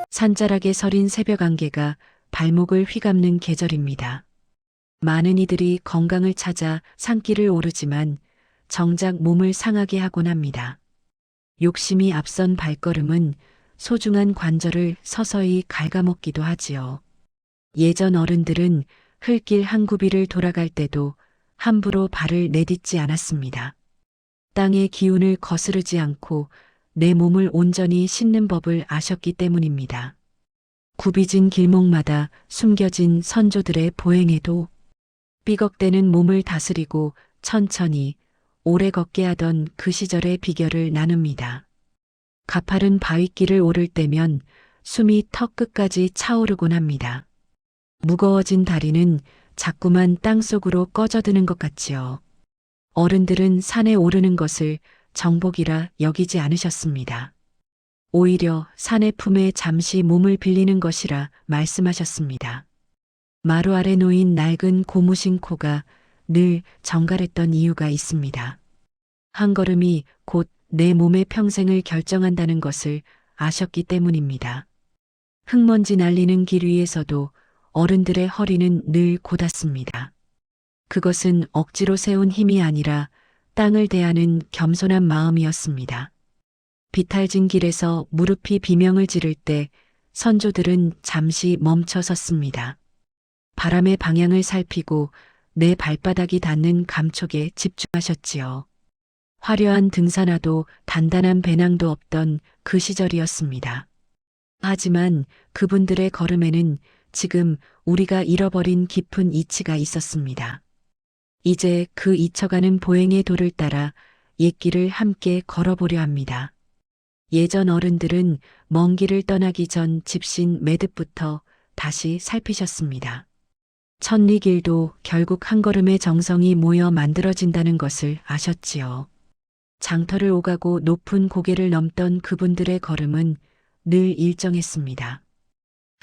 산자락에 서린 새벽 안개가 발목을 휘감는 계절입니다. 많은 이들이 건강을 찾아 산길을 오르지만 정작 몸을 상하게 하곤 합니다. 욕심이 앞선 발걸음은 소중한 관절을 서서히 갉아먹기도 하지요. 예전 어른들은 흘길 한 구비를 돌아갈 때도 함부로 발을 내딛지 않았습니다. 땅의 기운을 거스르지 않고 내 몸을 온전히 싣는 법을 아셨기 때문입니다. 굽이진 길목마다 숨겨진 선조들의 보행에도 삐걱대는 몸을 다스리고 천천히 오래 걷게 하던 그 시절의 비결을 나눕니다. 가파른 바위길을 오를 때면 숨이 턱 끝까지 차오르곤 합니다. 무거워진 다리는 자꾸만 땅속으로 꺼져드는 것 같지요. 어른들은 산에 오르는 것을 정복이라 여기지 않으셨습니다. 오히려 산의 품에 잠시 몸을 빌리는 것이라 말씀하셨습니다. 마루 아래 놓인 낡은 고무신 코가 늘 정갈했던 이유가 있습니다. 한 걸음이 곧 내 몸의 평생을 결정한다는 것을 아셨기 때문입니다. 흙먼지 날리는 길 위에서도 어른들의 허리는 늘 곧았습니다. 그것은 억지로 세운 힘이 아니라 땅을 대하는 겸손한 마음이었습니다. 비탈진 길에서 무릎이 비명을 지를 때 선조들은 잠시 멈춰 섰습니다. 바람의 방향을 살피고 내 발바닥이 닿는 감촉에 집중하셨지요. 화려한 등산화도 단단한 배낭도 없던 그 시절이었습니다. 하지만 그분들의 걸음에는 지금 우리가 잃어버린 깊은 이치가 있었습니다. 이제 그 잊혀가는 보행의 도를 따라 옛길을 함께 걸어보려 합니다. 예전 어른들은 먼 길을 떠나기 전 집신 매듭부터 다시 살피셨습니다. 천리길도 결국 한 걸음의 정성이 모여 만들어진다는 것을 아셨지요. 장터를 오가고 높은 고개를 넘던 그분들의 걸음은 늘 일정했습니다.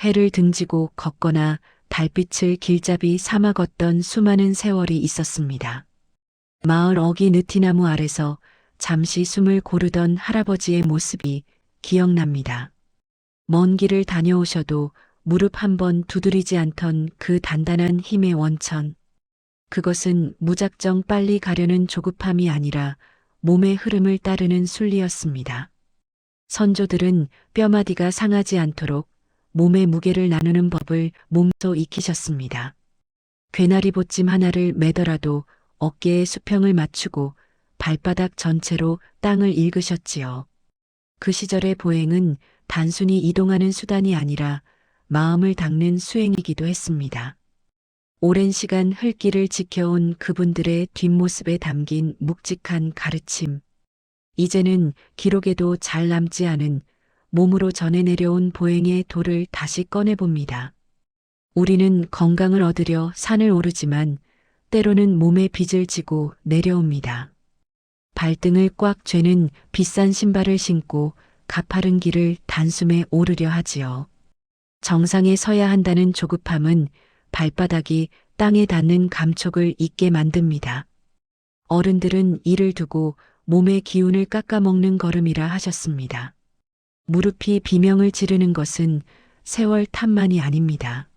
해를 등지고 걷거나 달빛을 길잡이 삼아 걷던 수많은 세월이 있었습니다. 마을 어기 느티나무 아래서 잠시 숨을 고르던 할아버지의 모습이 기억납니다. 먼 길을 다녀오셔도 무릎 한번 두드리지 않던 그 단단한 힘의 원천. 그것은 무작정 빨리 가려는 조급함이 아니라 몸의 흐름을 따르는 순리였습니다. 선조들은 뼈마디가 상하지 않도록 몸의 무게를 나누는 법을 몸소 익히셨습니다. 괴나리 보찜 하나를 매더라도 어깨에 수평을 맞추고 발바닥 전체로 땅을 읽으셨지요. 그 시절의 보행은 단순히 이동하는 수단이 아니라 마음을 닦는 수행이기도 했습니다. 오랜 시간 흘길을 지켜온 그분들의 뒷모습에 담긴 묵직한 가르침. 이제는 기록에도 잘 남지 않은 몸으로 전해 내려온 보행의 도를 다시 꺼내봅니다. 우리는 건강을 얻으려 산을 오르지만 때로는 몸에 빚을 지고 내려옵니다. 발등을 꽉 쬐는 비싼 신발을 신고 가파른 길을 단숨에 오르려 하지요. 정상에 서야 한다는 조급함은 발바닥이 땅에 닿는 감촉을 잊게 만듭니다. 어른들은 이를 두고 몸의 기운을 깎아먹는 걸음이라 하셨습니다. 무릎이 비명을 지르는 것은 세월 탓만이 아닙니다.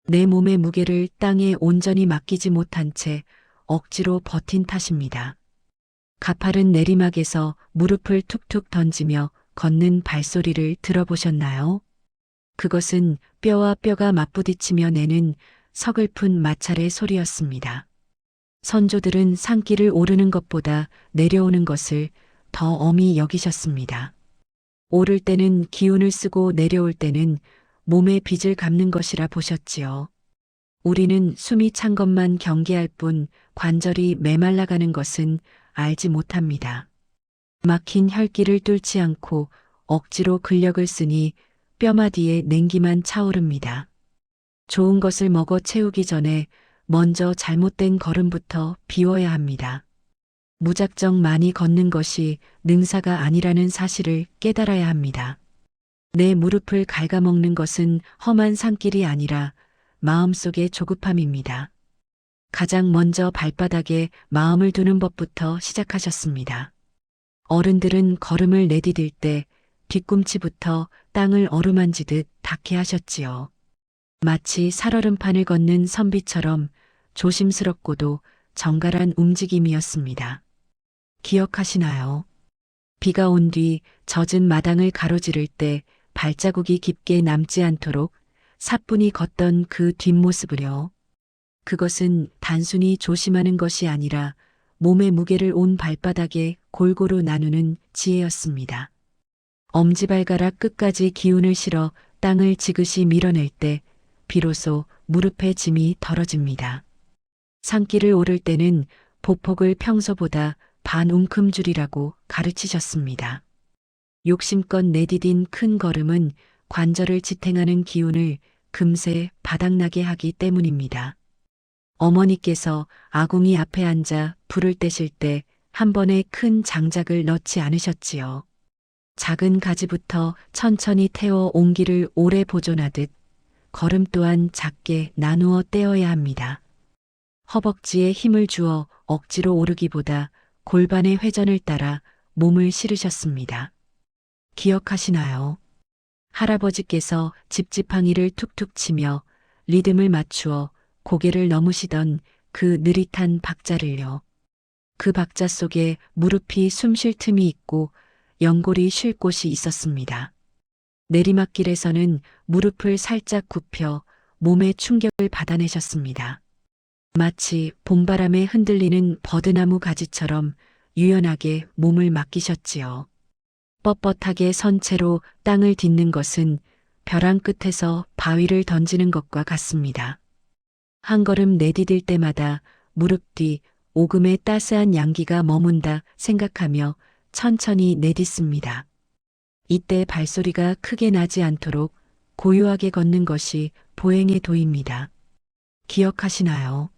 내 몸의 무게를 땅에 온전히 맡기지 못한 채 억지로 버틴 탓입니다. 가파른 내리막에서 무릎을 툭툭 던지며 걷는 발소리를 들어보셨나요? 그것은 뼈와 뼈가 맞부딪히며 내는 서글픈 마찰의 소리였습니다. 선조들은 산길을 오르는 것보다 내려오는 것을 더 엄히 여기셨습니다. 오를 때는 기운을 쓰고 내려올 때는 몸의 빚을 갚는 것이라 보셨지요. 우리는 숨이 찬 것만 경계할 뿐 관절이 메말라가는 것은 알지 못합니다. 막힌 혈기를 뚫지 않고 억지로 근력을 쓰니 뼈마디에 냉기만 차오릅니다. 좋은 것을 먹어 채우기 전에 먼저 잘못된 걸음부터 비워야 합니다. 무작정 많이 걷는 것이 능사가 아니라는 사실을 깨달아야 합니다. 내 무릎을 갉아먹는 것은 험한 산길이 아니라 마음속의 조급함입니다. 가장 먼저 발바닥에 마음을 두는 법부터 시작하셨습니다. 어른들은 걸음을 내디딜 때 뒤꿈치부터 땅을 어루만지듯 닿게 하셨지요. 마치 살얼음판을 걷는 선비처럼 조심스럽고도 정갈한 움직임이었습니다. 기억하시나요? 비가 온 뒤 젖은 마당을 가로지를 때 발자국이 깊게 남지 않도록 사뿐히 걷던 그 뒷모습을요. 그것은 단순히 조심하는 것이 아니라 몸의 무게를 온 발바닥에 골고루 나누는 지혜였습니다. 엄지발가락 끝까지 기운을 실어 땅을 지그시 밀어낼 때 비로소 무릎의 짐이 덜어집니다. 산길을 오를 때는 보폭을 평소보다 반 움큼줄이라고 가르치셨습니다. 욕심껏 내디딘 큰 걸음은 관절을 지탱하는 기운을 금세 바닥나게 하기 때문입니다. 어머니께서 아궁이 앞에 앉아 불을 떼실 때 한 번에 큰 장작을 넣지 않으셨지요. 작은 가지부터 천천히 태워 온기를 오래 보존하듯 걸음 또한 작게 나누어 떼어야 합니다. 허벅지에 힘을 주어 억지로 오르기보다 골반의 회전을 따라 몸을 실으셨습니다. 기억하시나요? 할아버지께서 집지팡이를 툭툭 치며 리듬을 맞추어 고개를 넘으시던 그 느릿한 박자를요. 그 박자 속에 무릎이 숨쉴 틈이 있고 연골이 쉴 곳이 있었습니다. 내리막길에서는 무릎을 살짝 굽혀 몸의 충격을 받아내셨습니다. 마치 봄바람에 흔들리는 버드나무 가지처럼 유연하게 몸을 맡기셨지요. 뻣뻣하게 선 채로 땅을 딛는 것은 벼랑 끝에서 바위를 던지는 것과 같습니다. 한 걸음 내디딜 때마다 무릎 뒤 오금에 따스한 양기가 머문다 생각하며 천천히 내딛습니다. 이때 발소리가 크게 나지 않도록 고요하게 걷는 것이 보행의 도입니다. 기억하시나요?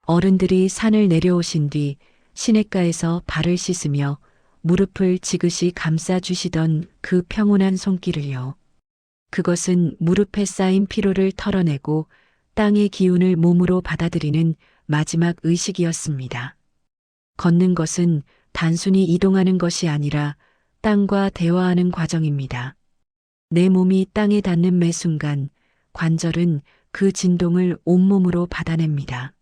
어른들이 산을 내려오신 뒤 시냇가에서 발을 씻으며 무릎을 지그시 감싸주시던 그 평온한 손길을요. 그것은 무릎에 쌓인 피로를 털어내고 땅의 기운을 몸으로 받아들이는 마지막 의식이었습니다. 걷는 것은 단순히 이동하는 것이 아니라 땅과 대화하는 과정입니다. 내 몸이 땅에 닿는 매 순간 관절은 그 진동을 온몸으로 받아냅니다.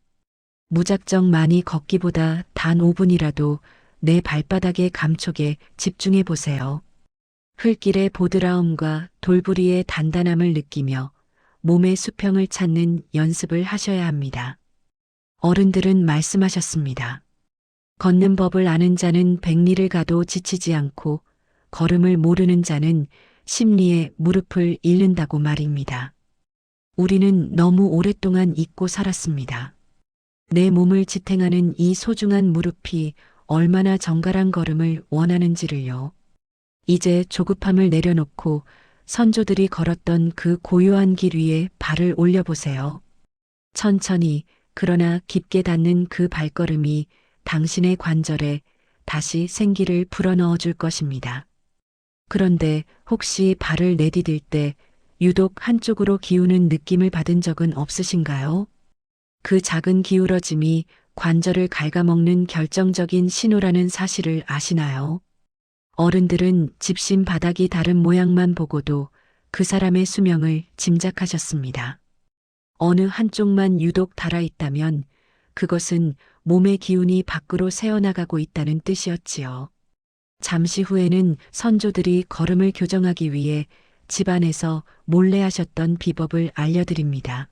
무작정 많이 걷기보다 단 5분이라도 내 발바닥의 감촉에 집중해 보세요. 흘길의 보드라움과 돌부리의 단단함을 느끼며 몸의 수평을 찾는 연습을 하셔야 합니다. 어른들은 말씀하셨습니다. 걷는 법을 아는 자는 백리를 가도 지치지 않고 걸음을 모르는 자는 심리에 무릎을 잃는다고 말입니다. 우리는 너무 오랫동안 잊고 살았습니다. 내 몸을 지탱하는 이 소중한 무릎이 얼마나 정갈한 걸음을 원하는지를요. 이제 조급함을 내려놓고 선조들이 걸었던 그 고요한 길 위에 발을 올려보세요. 천천히 그러나 깊게 닿는 그 발걸음이 당신의 관절에 다시 생기를 불어넣어 줄 것입니다. 그런데 혹시 발을 내디딜 때 유독 한쪽으로 기우는 느낌을 받은 적은 없으신가요? 그 작은 기울어짐이 관절을 갉아먹는 결정적인 신호라는 사실을 아시나요? 어른들은 집신 바닥이 다른 모양만 보고도 그 사람의 수명을 짐작하셨습니다. 어느 한쪽만 유독 달아있다면 그것은 몸의 기운이 밖으로 새어나가고 있다는 뜻이었지요. 잠시 후에는 선조들이 걸음을 교정하기 위해 집안에서 몰래 하셨던 비법을 알려드립니다.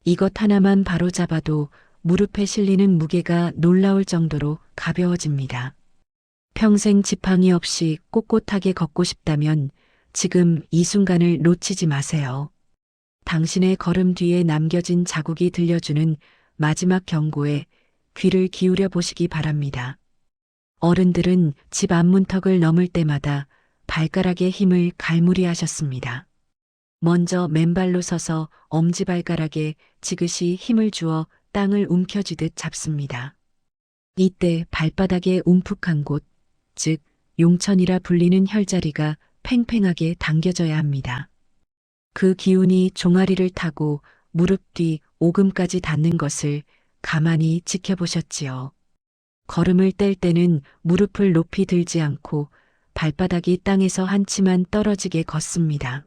이것 하나만 바로잡아도 무릎에 실리는 무게가 놀라울 정도로 가벼워집니다. 평생 지팡이 없이 꼿꼿하게 걷고 싶다면 지금 이 순간을 놓치지 마세요. 당신의 걸음 뒤에 남겨진 자국이 들려주는 마지막 경고에 귀를 기울여 보시기 바랍니다. 어른들은 집 앞문턱을 넘을 때마다 발가락의 힘을 갈무리하셨습니다. 먼저 맨발로 서서 엄지발가락에 지그시 힘을 주어 땅을 움켜쥐듯 잡습니다. 이때 발바닥의 움푹한 곳, 즉 용천이라 불리는 혈자리가 팽팽하게 당겨져야 합니다. 그 기운이 종아리를 타고 무릎 뒤 오금까지 닿는 것을 가만히 지켜보셨지요. 걸음을 뗄 때는 무릎을 높이 들지 않고 발바닥이 땅에서 한 치만 떨어지게 걷습니다.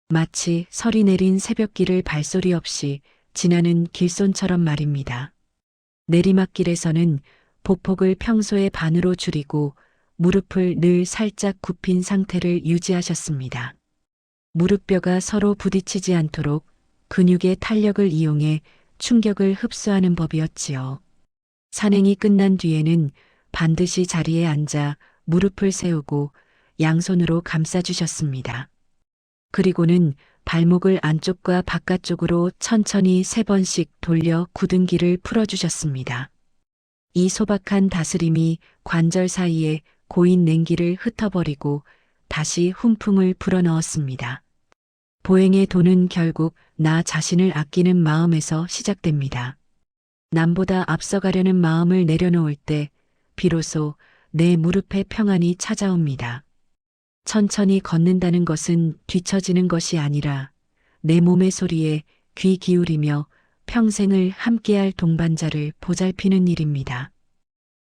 마치 설이 내린 새벽길을 발소리 없이 지나는 길손처럼 말입니다. 내리막길에서는 보폭을 평소의 반으로 줄이고 무릎을 늘 살짝 굽힌 상태를 유지하셨습니다. 무릎뼈가 서로 부딪히지 않도록 근육의 탄력을 이용해 충격을 흡수하는 법이었지요. 산행이 끝난 뒤에는 반드시 자리에 앉아 무릎을 세우고 양손으로 감싸주셨습니다. 그리고는 발목을 안쪽과 바깥쪽으로 천천히 3번씩 돌려 굳은 기를 풀어주셨습니다. 이 소박한 다스림이 관절 사이에 고인 냉기를 흩어버리고 다시 훈풍을 불어넣었습니다. 보행의 도는 결국 나 자신을 아끼는 마음에서 시작됩니다. 남보다 앞서가려는 마음을 내려놓을 때 비로소 내 무릎에 평안이 찾아옵니다. 천천히 걷는다는 것은 뒤처지는 것이 아니라 내 몸의 소리에 귀 기울이며 평생을 함께할 동반자를 보살피는 일입니다.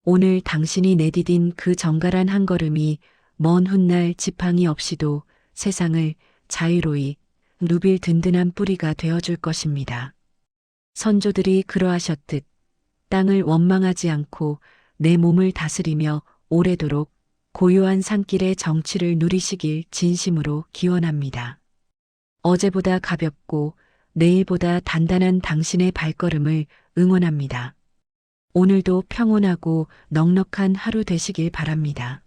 오늘 당신이 내디딘 그 정갈한 한 걸음이 먼 훗날 지팡이 없이도 세상을 자유로이 누빌 든든한 뿌리가 되어줄 것입니다. 선조들이 그러하셨듯 땅을 원망하지 않고 내 몸을 다스리며 오래도록 고요한 산길의 정취를 누리시길 진심으로 기원합니다. 어제보다 가볍고 내일보다 단단한 당신의 발걸음을 응원합니다. 오늘도 평온하고 넉넉한 하루 되시길 바랍니다.